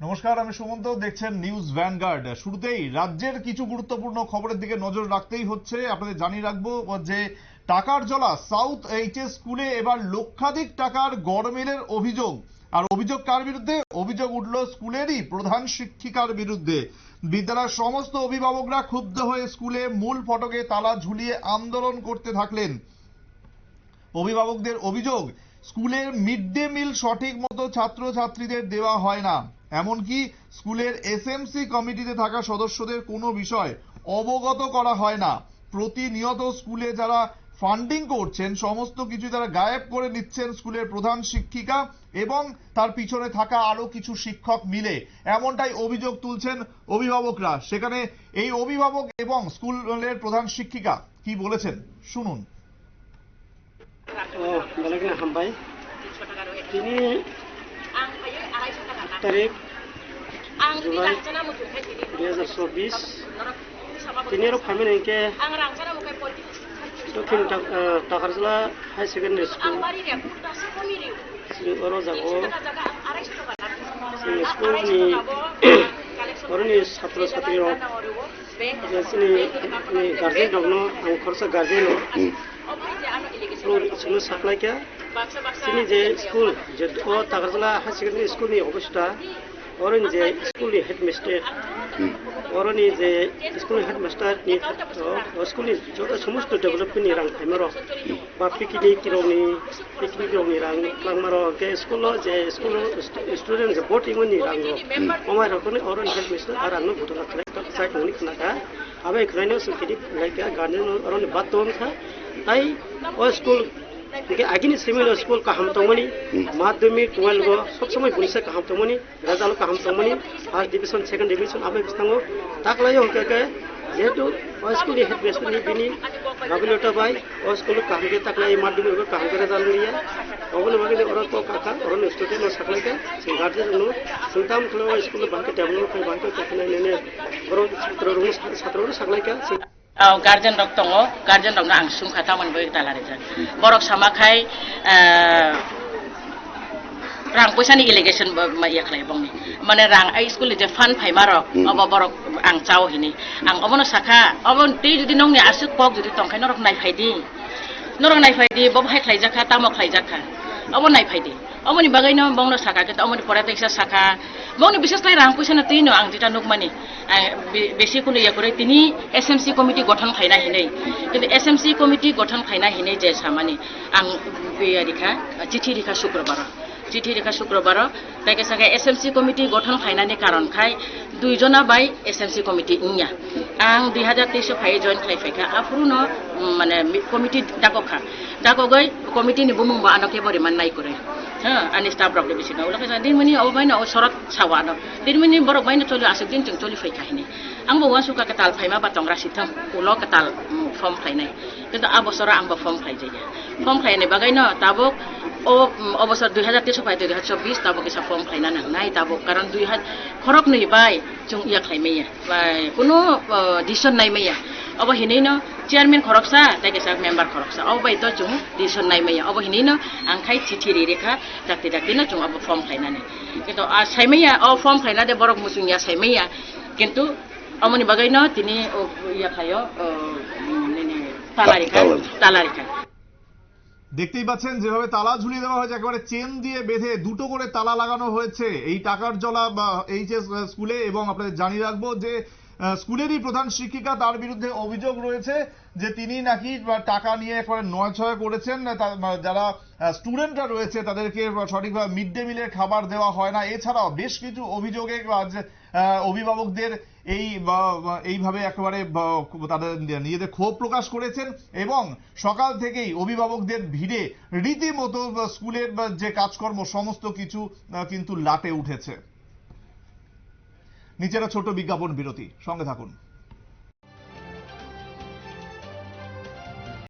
নমস্কার, আমি সুমন্ত, দেখছেন নিউজ ভ্যানগার্ড। শুরুতেই রাজ্যের কিছু গুরুত্বপূর্ণ খবরের দিকে নজর রাখতেই হচ্ছে। আপনাদের জানিয়ে রাখবো যে টাকার জলা সাউথ এইচএস স্কুলে এবার লক্ষাধিক টাকার গড়মেলের অভিযোগ। আর অভিযোগ কার বিরুদ্ধে? অভিযোগ উঠল স্কুলেরই প্রধান শিক্ষিকার বিরুদ্ধে। বিদ্যালয়ের সমস্ত অভিভাবকরা ক্ষুব্ধ হয়ে স্কুলে মূল ফটকে তালা ঝুলিয়ে আন্দোলন করতে থাকলেন। অভিভাবকদের অভিযোগ, স্কুলের মিড ডে মিল সঠিক মতো ছাত্রছাত্রীদের দেওয়া হয় না। এমনকি স্কুলের এসএমসি কমিটিতে থাকা সদস্যদের কোনো বিষয় অবগত করা হয় না। প্রতিনিয়ত স্কুলে যারা ফান্ডিং করছেন সমস্ত কিছু তারা গায়েব করে নিচ্ছেন স্কুলের প্রধান শিক্ষিকা এবং তার পিছনে থাকা আরো কিছু শিক্ষক মিলে, এমনটাই অভিযোগ তুলছেন অভিভাবকরা। সেখানে এই অভিভাবক এবং স্কুলের প্রধান শিক্ষিকা কি বলেছেন শুনুন। Balik na hambay. Ini tarik Julai 2024. Ini ro kami nengke Dokin Takarjala High Secondary School. Sing oro jago. Sing school ni oro ni satro satri ro. Sini guardian dogno ang khorsa guardian ro. School supply क्या सिनी जे school जे ओ तागरजला high secondary school नि अवस्था और जे school नि headmaster और नि जे school headmaster नि school नि जो समस्त डेभलपमेंट नि रां थाइमारो बा पिकनिक नि रां क्लांगमारो के स्कूल जे स्कूल स्टूडेंट जे बोटिंग नि रां ओमाय रखने और हेडमास्टर आरो आंनो भुटना कलेक्टर साइड नि खनाका आबे खनाइनो सुखिदि लाइक गार्डन और नि बातोन था आई और स्कूल के आगिनी सेमिनार स्कूल का हम तमनी माध्यमिक 12 सब समय पुलिस का हम तमनी राजाल का हम तमनी फर्स्ट डिवीजन सेकंड डिवीजन आबे बिस्तांगो ताकलायो के जेतु और स्कूल हेडमास्टर नि बिनी राबिलोटा बाय और स्कूल का हम के ताकलाय माध्यमिक का हम के राजाल लिया और बगे और तो काका और स्टूडेंट नो सकले के गार्जियन नो सुल्तान खलो स्कूल बाके डेवलप के बाके तखने ने बरो छात्र सकले के गार्जेन रक दङ गार्जेन रकनो आं सुंखाता मोनबो दालारिजों बरक सामाखाय रां पैसानि इलिगेशन माइया खालायबंनि माने रां आइ स्कुल जे फान फाइमारक अब बरक आं चावहिनि आं अबनो साखा अबन ति जुदि नंनि आसुक पक जुदि तंखाय नरक नायफायदि बब हाय खालायजाखा तामक खालायजाखा अब नायफायदि अमनि बागैनो बंनो साखा के अमनि परातेक्सा साखा बंनो विशेषलाई रां पैसानो तिनो आं जिता नुकमानि बेसी कुनो या करे तिनी एसएमसी कमिटी गठन खायना हिनै किन्तु एसएमसी कमिटी गठन खायना हिनै जे सामानि आं बेयारिखा चिठी रेखा शुक्रबार ताके सागे एसएमसी कमिटी गठन खायनानि कारण खाय दुइजना बाय एसएमसी कमिटी इन्या आं 2023 फाय जॉइन खायफायखा आफुनो माने कमिटी दागोगै कमिटी नि बुमुं बा आनके बरि मान नाय करे अनि स्टाफ रकले बिसिना उलके जा दिनमनि अब बायना ओ सरत सावानो दिनमनि बरक बायना चलि आसुक दिन जों चलि फैखाहिनि आंबो वासुका कताल फायमा बातंग्रा सिथम उलो कताल फर्म खायनाय किन्तु आ बसरा आंबो फर्म खायजाया फर्म खायनाय बागैनो ताबो ओ अबसर 2023 फाय 2024 ताबो किसा फर्म खायना नांनाय ताबो कारण 2000 खरक नै बाय जों इया खायमैया कुनो डिसिसन नायमैया अब हिनैनो चेयरमैन खरकसा ताकेसा मेम्बर खरकसा अब बाय त जों डिसिसन नायमैया अब हिनैनो आं खाय चिठी रेखा दाक्ति जों अब फर्म खायनानै किन्तु आ सायमैया अ फर्म खायना दे बरक मुसुंया सायमैया किन्तु अमनि बागैनो तिनी इया खायो तालारिखा দেখতেই পাচ্ছেন যেভাবে তালা ঝুলিয়ে দেওয়া হয়েছে, একেবারে চেন দিয়ে বেঁধে দুটো করে তালা লাগানো হয়েছে এই টাকার জলা এইচএস স্কুলে। এবং আপনাদের জানিয়ে রাখবো যে স্কুলেরই প্রধান শিক্ষিকা, তার বিরুদ্ধে অভিযোগ রয়েছে যে তিনি নাকি টাকা নিয়ে একবারে নয়ছয় করেছেন, যারা স্টুডেন্টরা রয়েছে তাদেরকে সঠিকভাবে মিড ডে মিলের খাবার দেওয়া হয় না। এছাড়াও বেশ কিছু অভিযোগে অভিভাবকদের এইভাবে একেবারে তাদের নিজেদের ক্ষোভ প্রকাশ করেছেন এবং সকাল থেকেই অভিভাবকদের ভিড়ে রীতিমতো স্কুলের যে কাজকর্ম সমস্ত কিছু কিন্তু লাটে উঠেছে। নিচেরা ছোট বিজ্ঞাপন বিরতি, সঙ্গে থাকুন।